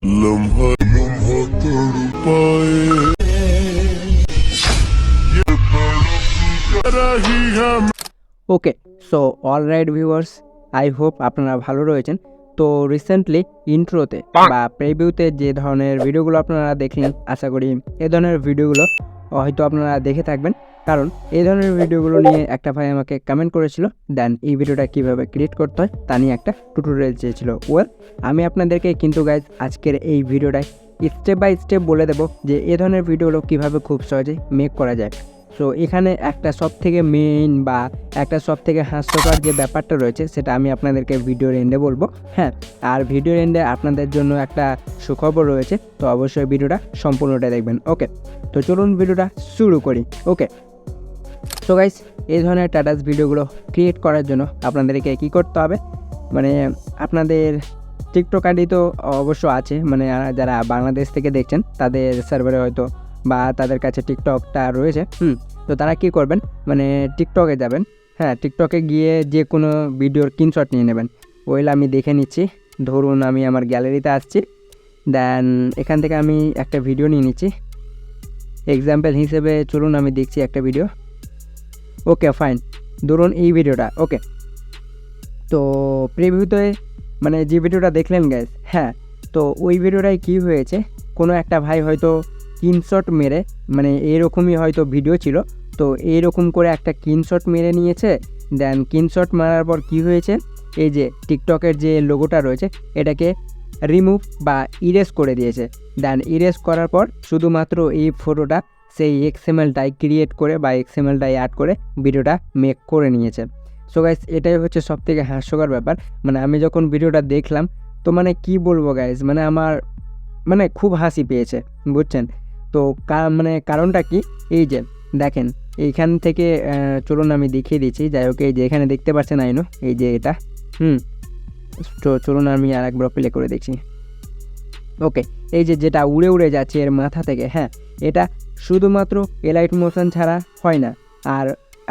लम्हा लम्हा तड़पाए ये तड़प रही है। Okay, so alright viewers, I hope আপনারা ভালো রয়েছেন। তো রিসেন্টলি ইন্ট্রোতে বা প্রিভিউতে যে ধরনের ভিডিওগুলো আপনারা দেখলেন, আশা করি এই ধরনের ভিডিওগুলো হয়তো আপনারা দেখে থাকবেন, কারণ এই ধরনের ভিডিওগুলো নিয়ে একটা ভাই আমাকে কমেন্ট করেছিল, দেন এই ভিডিওটা কীভাবে ক্রিয়েট করতে হয় তা নিয়ে একটা টিউটোরিয়াল চেয়েছিল। ওয়েল, আমি আপনাদেরকে কিন্তু গাইজ আজকের এই ভিডিওটায় স্টেপ বাই স্টেপ বলে দেবো যে এই ধরনের ভিডিওগুলো কীভাবে খুব সহজেই মেক করা যায়। সো এখানে একটা সবথেকে মেইন বা একটা সবথেকে হাস্যকর যে ব্যাপারটা রয়েছে সেটা আমি আপনাদেরকে ভিডিওর এন্ডে বলবো। হ্যাঁ, আর ভিডিওর এন্ডে আপনাদের জন্য একটা সুখবর রয়েছে, তো অবশ্যই ভিডিওটা সম্পূর্ণটা দেখবেন। ওকে, তো চলুন ভিডিওটা শুরু করি। ওকে, সো গাইস, এই ধরনের স্ট্যাটাস ভিডিওগুলো ক্রিয়েট করার জন্য আপনাদেরকে কী করতে হবে, মানে আপনাদের টিকটক আইডি তো অবশ্য আছে, মানে যারা বাংলাদেশ থেকে দেখছেন তাদের সার্ভারে হয়তো বা তাদের কাছে টিকটকটা রয়েছে। তো তারা কি করবেন, মানে টিকটকে যাবেন। হ্যাঁ, টিকটকে গিয়ে যে কোনো ভিডিওর স্ক্রিনশট নিয়ে নেবেন। ওইল আমি দেখে নিচ্ছি, ধরুন আমি আমার গ্যালারিতে আসছি, দেন এখান থেকে আমি একটা ভিডিও নিয়ে নিচ্ছি এক্সাম্পল হিসেবে। চলুন আমি দেখছি একটা ভিডিও। ওকে ফাইন, ধরুন এই ভিডিওটা। ওকে, তো প্রিভিউতে মানে যে ভিডিওটা দেখলেন গাইস, হ্যাঁ, তো ওই ভিডিওটায় কী হয়েছে, কোনো একটা ভাই হয়তো স্ক্রিনশট মেরে, মানে এরকমই হয়তো ভিডিও ছিল, তো এইরকম করে একটা স্ক্রিনশট মেরে নিয়েছে। দেন স্ক্রিনশট মারার পর কি হয়েছে, এই যে টিকটকের যে লোগোটা রয়েছে এটাকে রিমুভ বা ইরেজ করে দিয়েছে। দেন ইরেজ করার পর শুধুমাত্র এই ফটোটা সেই এক্সএমএলটাই ক্রিয়েট করে বা এক্সএমএলটাই অ্যাড করে ভিডিওটা মেক করে নিয়েছে। সো গাইস, এটাই হচ্ছে সবথেকে হাস্যকর ব্যাপার। মানে আমি যখন ভিডিওটা দেখলাম, তো মানে কি বলবো গাইস, মানে আমার মানে খুব হাসি পেয়েছে, বুঝছেন। তো মানে কারণটা কি, এই যে দেখেন এইখান থেকে চলুন আমি দেখিয়ে দিচ্ছি। যাই হোক, এই যে এখানে দেখতে পাচ্ছেন আইনো, এই যে এটা তো চলুন আমি আর একবার প্লে করে দেখছি। ওকে, এই যে যেটা উড়ে উড়ে যাচ্ছে এর মাথা থেকে, হ্যাঁ, এটা শুধুমাত্র এলাইট মোশন ছাড়া হয় না,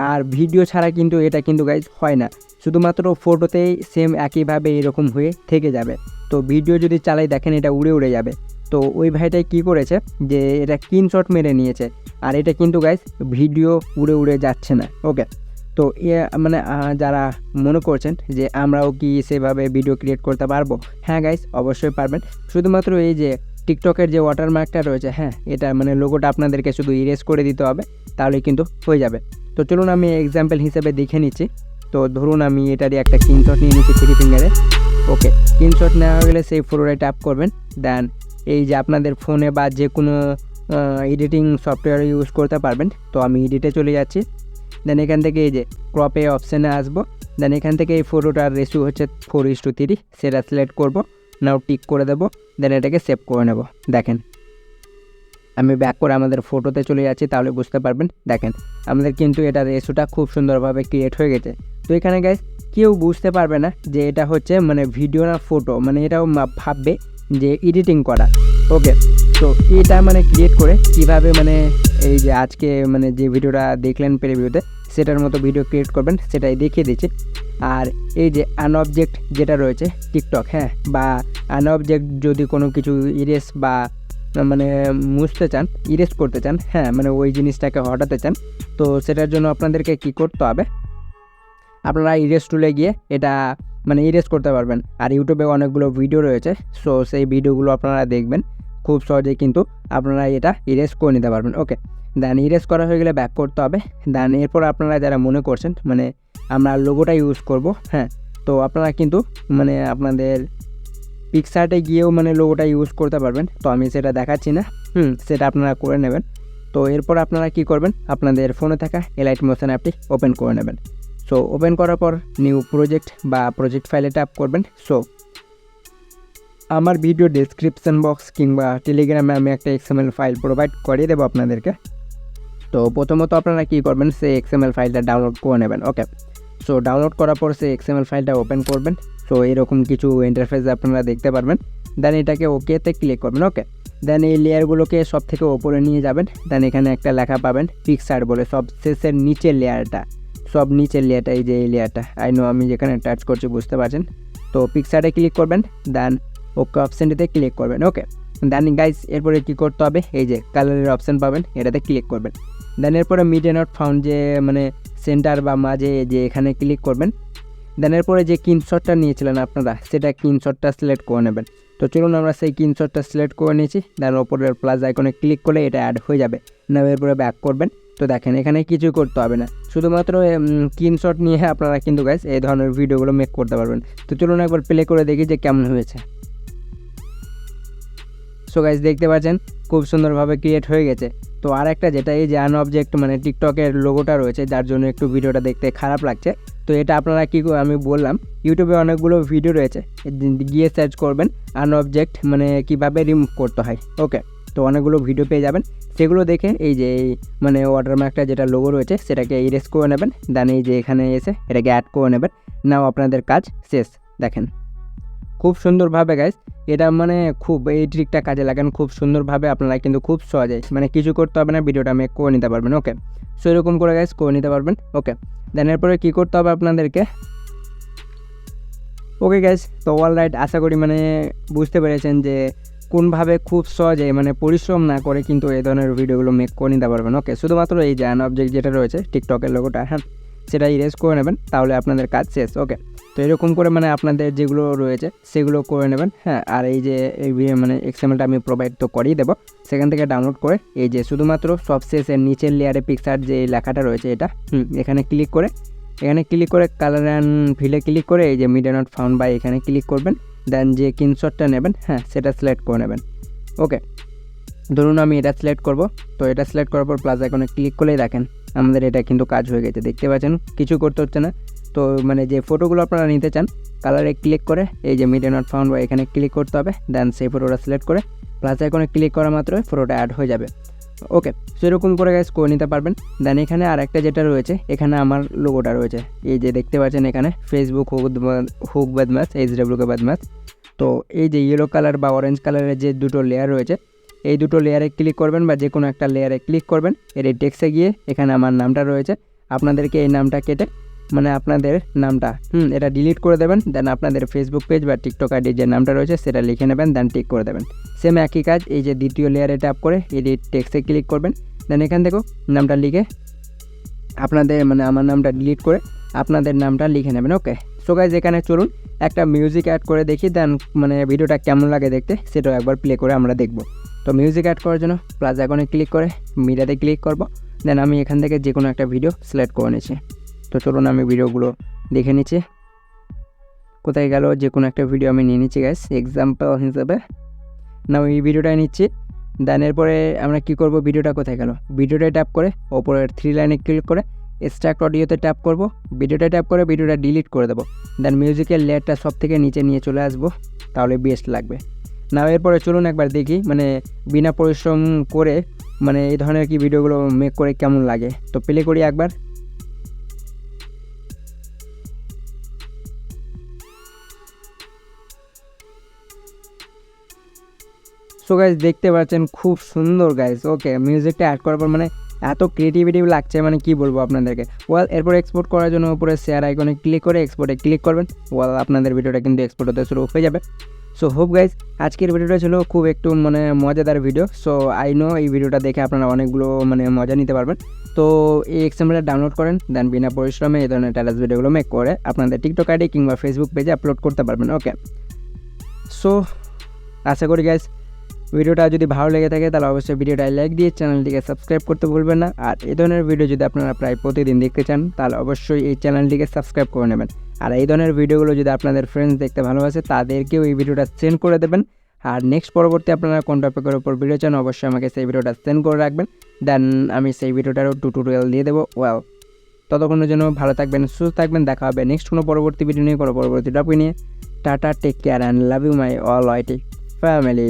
আর ভিডিও ছাড়া কিন্তু এটা কিন্তু গাইজ হয় না, শুধুমাত্র ফটোতেই সেম একইভাবে এরকম হয়ে থেকে যাবে। তো ভিডিও যদি চালাই দেখেন এটা উড়ে উড়ে যাবে। তো ওই ভাইটাই কী করেছে যে এটা স্ক্রিনশট মেরে নিয়েছে, আর এটা কিন্তু গাইজ ভিডিও উড়ে উড়ে যাচ্ছে না। ওকে, তো মানে যারা মনে করছেন যে আমরাও কি সেভাবে ভিডিও ক্রিয়েট করতে পারবো, হ্যাঁ গাইজ অবশ্যই পারবেন। শুধুমাত্র এই যে টিকটকের যে ওয়াটারমার্কটা রয়েছে, হ্যাঁ, এটা মানে লোগোটা আপনাদেরকে শুধু ইরেজ করে দিতে হবে, তাহলে কিন্তু হয়ে যাবে। তো চলুন আমি এক্সাম্পল হিসেবে দেখে নিচ্ছি। তো ধরুন আমি এটারই একটা স্ক্রিনশট নিয়ে নিচ্ছি 3 ফিঙ্গারে। ওকে, স্ক্রিনশট নেওয়া হয়ে গেলে সেই ফটোটায় ট্যাপ করবেন। দেন এই যে আপনাদের ফোনে বা যে কোনো এডিটিং সফটওয়্যার ইউজ করতে পারবেন। তো আমি এডিটে চলে যাচ্ছি। দেন এখান থেকে এই যে ক্রপে অপশানে আসবো। দেন এখান থেকে এই ফটোটার রেশিও হচ্ছে 4:3, সেটা সিলেক্ট করব, নাও টিক করে দেবো। দেন এটাকে সেভ করে নেব। দেখেন আমি ব্যাক করে আমাদের ফটোতে চলে যাচ্ছি, তাহলে বুঝতে পারবেন। দেখেন আমাদের কিন্তু এটা রেশিওটা খুব সুন্দরভাবে ক্রিয়েট হয়ে গেছে। তো এখানে গাইস কেউ বুঝতে পারবে না যে এটা হচ্ছে মানে ভিডিও না ফটো, মানে এটাও ভাববে যে এডিটিং করা। ওকে, তো এটা মানে ক্রিয়েট করে কিভাবে মানে এই যে আজকে মানে যে ভিডিওটা দেখলেন প্রিভিউতে সেটার মতো ভিডিও ক্রিয়েট করবেন সেটাই দেখিয়ে দিচ্ছি। আর এই যে আনঅবজেক্ট যেটা রয়েছে টিকটক, হ্যাঁ, বা আনঅবজেক্ট যদি কোনো কিছু ইরেজ বা মানে মুছতে চান, ইরেজ করতে চান, হ্যাঁ, মানে ওই জিনিসটাকে হটাতে চান, তো সেটার জন্য আপনাদেরকে কি করতে হবে, আপনারা ইরেজ টুলে গিয়ে এটা মানে ইরেজ করতে পারবেন। আর ইউটিউবে অনেকগুলো ভিডিও রয়েছে, সো সেই ভিডিওগুলো আপনারা দেখবেন, খুব সহজেই কিন্তু আপনারা এটা ইরেজ করে নিতে পারবেন। ওকে, দেন ইরেজ করা হয়ে গেলে ব্যাক করতে হবে। দেন এরপর আপনারা যারা মনে করছেন মানে আমরা লোগোটা ইউজ করব, হ্যাঁ, তো আপনারা কিন্তু মানে আপনাদের পিকচারটে গিয়েও মানে লোগোটা ইউজ করতে পারবেন। তো আমি সেটা দেখাচ্ছি না, সেটা আপনারা করে নেবেন। তো এরপর আপনারা কি করবেন, আপনাদের ফোনে থাকা এলাইট মোশন অ্যাপটি ওপেন করে নেবেন। সো ওপেন করার পর নিউ প্রজেক্ট বা প্রজেক্ট ফাইলে ট্যাপ করবেন। সো আমার ভিডিও ডেসক্রিপশন বক্স কিংবা টেলিগ্রামে আমি একটা এক্সএমএল ফাইল প্রোভাইড করিয়ে দেবো আপনাদেরকে। তো প্রথমত আপনারা কী করবেন, সেই এক্সএমএল ফাইলটা ডাউনলোড করে নেবেন। ওকে, সো ডাউনলোড করার পর সেই এক্সএমএল ফাইলটা ওপেন করবেন। সো এরকম কিছু ইন্টারফেস আপনারা দেখতে পারবেন। দেন এটাকে ওকেতে ক্লিক করবেন। ওকে, দেন এই লেয়ারগুলোকে সব থেকে ওপরে নিয়ে যাবেন। দেন এখানে একটা লেখা পাবেন পিকচার বলে, সব শেষের নিচের লেয়ারটা, সব নিচের লেয়ারটা, এই যে এই লেয়ারটা, আই নো আমি যেখানে টাচ করছি বুঝতে পারছেন। তো পিকচারে ক্লিক করবেন। দেন ওকে অপশানটিতে ক্লিক করবেন। ওকে, দেন গাইস এরপরে কী করতে হবে, এই যে কালারের অপশান পাবেন, এটাতে ক্লিক করবেন। দেন এরপরে মিড নট ফাউন্ড যে মানে সেন্টার বা মাঝে যে এখানে ক্লিক করবেন। দেন এরপরে যে স্ক্রিনশটটা নিয়েছিলেন আপনারা, সেটা স্ক্রিনশটটা সিলেক্ট করে নেবেন। তো চলুন আমরা সেই স্ক্রিনশটটা সিলেক্ট করে নিয়েছি। দেন ওপরের প্লাস আইকনে ক্লিক করলে এটা অ্যাড হয়ে যাবে। না এরপরে ব্যাক করবেন। তো দেখেন এখানে কিছু করতে হবে না, শুধুমাত্র স্ক্রিনশট নিয়ে আপনারা কিন্তু গাইস এই ধরনের ভিডিওগুলো মেক করতে পারবেন। তো চলুন একবার প্লে করে দেখি যে কেমন হয়েছে। সো গাইস দেখতে পাচ্ছেন খুব সুন্দরভাবে ক্রিয়েট হয়ে গেছে। তো আর একটা যেটা এই যে আনঅবজেক্ট মানে টিকটকের লোগোটা রয়েছে, যার জন্য একটু ভিডিওটা দেখতে খারাপ লাগছে। তো এটা আপনারা আমি বললাম ইউটিউবে অনেকগুলো ভিডিও রয়েছে, গিয়ে সার্চ করবেন আনঅবজেক্ট মানে কীভাবে রিমুভ করতে হয়। ওকে, তো অনেকগুলো ভিডিও পেয়ে যাবেন, সেগুলো দেখে এই যে মানে ওয়াটারমার্কটা যেটা লোগো রয়েছে সেটাকে ইরেজ করে নেবেন। দেন এই যে এখানে এসে এটাকে অ্যাড করে নেবেন। নাও আপনাদের কাজ শেষ। দেখেন খুব সুন্দরভাবে গাইস এটা মানে খুব এই ট্রিকটা কাজে লাগান খুব সুন্দরভাবে, আপনারা কিন্তু খুব সহজে মানে কিছু করতে হবে না, ভিডিওটা মেক করে নিতে পারবেন। ওকে, সো এরকম করে গাইস করে নিতে পারবেন। ওকে, দেন এরপরে কী করতে হবে আপনাদেরকে। ওকে গাইস, তো অলরাইট, আশা করি মানে বুঝতে পেরেছেন যে কোনভাবে খুব সহজে মানে পরিশ্রম না করে কিন্তু এই ধরনের ভিডিওগুলো মেক করে নিতে পারবেন। ওকে, শুধুমাত্র এই যে অবজেক্ট যেটা রয়েছে টিকটকের লোগোটা, হ্যাঁ সেটা ইরেজ করে নেবেন, তাহলে আপনাদের কাজ শেষ। ওকে, তো এরকম করে মানে আপনাদের যেগুলো রয়েছে সেগুলো করে নেবেন। হ্যাঁ, আর এই যে এই মানে এক্সএমএলটা আমি প্রোভাইড তো করেই দেবো, সেখান থেকে ডাউনলোড করে এই যে শুধুমাত্র সবশেষের নিচের লেয়ারে পিকচার যে লেখাটা রয়েছে এটা এখানে ক্লিক করে কালার অ্যান্ড ফিলে ক্লিক করে এই যে মিড নট ফাউন্ড বাই এখানে ক্লিক করবেন। দেন যে স্ক্রিনশটটা নেবেন, হ্যাঁ সেটা সিলেক্ট করে নেবেন। ওকে, ধরুন আমি এটা সিলেক্ট করব। তো এটা সিলেক্ট করার পর প্লাস আইকনে ক্লিক করলেই দেখেন আমাদের এটা কিন্তু কাজ হয়ে গেছে, দেখতে পাচ্ছেন কিছু করতে হচ্ছে না। তো মানে যে ফটোগুলো আপনারা নিতে চান কালারে ক্লিক করে এই যে মিড নট ফাউন্ড বা এখানে ক্লিক করতে হবে। দেন সেই ফটোটা সিলেক্ট করে প্লাস আইকনে ক্লিক করা মাত্রই ফটোটা অ্যাড হয়ে যাবে। ওকে, সেরকম করে গাইস করে নিতে পারবেন। দেন এখানে আর একটা যেটা রয়েছে, এখানে আমার লোগোটা রয়েছে, এই যে দেখতে পাচ্ছেন এখানে ফেসবুক হুক বদমাস HWK বদমাস। তো এই যে ইয়েলো কালার বা অরেঞ্জ কালারের যে দুটো লেয়ার রয়েছে, এই দুটো লেয়ারে ক্লিক করবেন বা যে কোনো একটা লেয়ারে ক্লিক করবেন। এর টেক্সটে গিয়ে এখানে আমার নামটা রয়েছে, আপনাদেরকে এই নামটা কেটে মানে আপনাদের নামটা এটা ডিলিট করে দেবেন। দেন আপনাদের ফেসবুক পেজ বা টিকটক আইডির যে নামটা রয়েছে সেটা লিখে নেবেন, দেন টিক করে দেবেন। সেম একই কাজ এই যে দ্বিতীয় লেয়ারে ট্যাপ করে এডিট টেক্সটে ক্লিক করবেন। দেন এখান থেকেও নামটা লিখে আপনাদের মানে আমার নামটা ডিলিট করে আপনাদের নামটা লিখে নেবেন। ওকে, সো গাইজ এখানে চলুন একটা মিউজিক অ্যাড করে দেখি, দেন মানে ভিডিওটা কেমন লাগে দেখতে সেটাও একবার প্লে করে আমরা দেখব। তো মিউজিক অ্যাড করার জন্য প্লাস আইকনে ক্লিক করে মিডিয়াতে ক্লিক করব। দেন আমি এখান থেকে যে কোনো একটা ভিডিও সিলেক্ট করে নিচ্ছি। তো চলুন আমি ভিডিওগুলো দেখে নিচ্ছি কোথায় গেল, যে কোনো একটা ভিডিও আমি নিয়ে নিচ্ছি গাইস এক্সাম্পল হিসেবে। না এই ভিডিওটাই নিচ্ছি। দেন এরপরে আমরা কি করব, ভিডিওটা কোথায় গেল, ভিডিওটায় ট্যাপ করে ওপরের 3 লাইনে ক্লিক করে এক্সট্রাক্ট অডিওতে ট্যাপ করব, ভিডিওটা ট্যাপ করে ভিডিওটা ডিলিট করে দেবো। দেন মিউজিকের লেয়ারটা সব থেকে নিচে নিয়ে চলে আসবো, তাহলে বেস্ট লাগবে। না এরপরে চলুন একবার দেখি মানে বিনা পরিশ্রম করে মানে এই ধরনের কি ভিডিওগুলো মেক করে কেমন লাগে। তো প্লে করি একবার। সো গাইজ দেখতে পাচ্ছেন খুব সুন্দর গাইজ। ওকে, মিউজিকটা অ্যাড করার পর মানে এত ক্রিয়েটিভিটি লাগছে মানে কি বলবো আপনাদেরকে। এরপর এক্সপোর্ট করার জন্য উপরে শেয়ার আইকনে ক্লিক করে এক্সপোর্টে ক্লিক করবেন। আপনাদের ভিডিওটা কিন্তু এক্সপোর্ট হতে শুরু হয়ে যাবে। সো হোপ গাইজ আজকের ভিডিওটা ছিল খুব একটু মানে মজাদার ভিডিও। সো আই নো এই ভিডিওটা দেখে আপনারা অনেকগুলো মানে মজা নিতে পারবেন। তো এই এক্সএমএলটা ডাউনলোড করেন, দেন বিনা পরিশ্রমে এই ধরনের ট্যালেন্ট ভিডিওগুলো মেক করে আপনাদের টিকটক আইডি কিংবা ফেসবুক পেজে আপলোড করতে পারবেন। ওকে, সো আশা করি গাইজ ভিডিওটা যদি ভালো লেগে থাকে তাহলে অবশ্যই ভিডিওটা লাইক দিয়ে চ্যানেলটিকে সাবস্ক্রাইব করতে ভুলবেন না। আর এই ধরনের ভিডিও যদি আপনারা প্রায় প্রতিদিন দেখতে চান তাহলে অবশ্যই এই চ্যানেলটিকে সাবস্ক্রাইব করে নেবেন। আর এই ধরনের ভিডিওগুলো যদি আপনাদের ফ্রেন্ডস দেখতে ভালোবাসে তাদেরকেও এই ভিডিওটা সেন্ড করে দেবেন। আর নেক্সট পরবর্তী আপনারা কোন টপিকের উপর ভিডিও চান অবশ্যই আমাকে সেই ভিডিওটা সেন্ড করে রাখবেন, দেন আমি সেই ভিডিওটারও টিউটোরিয়াল দিয়ে দেবো। ততক্ষণের জন্য ভালো থাকবেন, সুস্থ থাকবেন, দেখা হবে নেক্সট কোনো পরবর্তী ভিডিও নিয়ে, কোনো পরবর্তী টপিক নিয়ে। Tata, take care and love you my all IT family.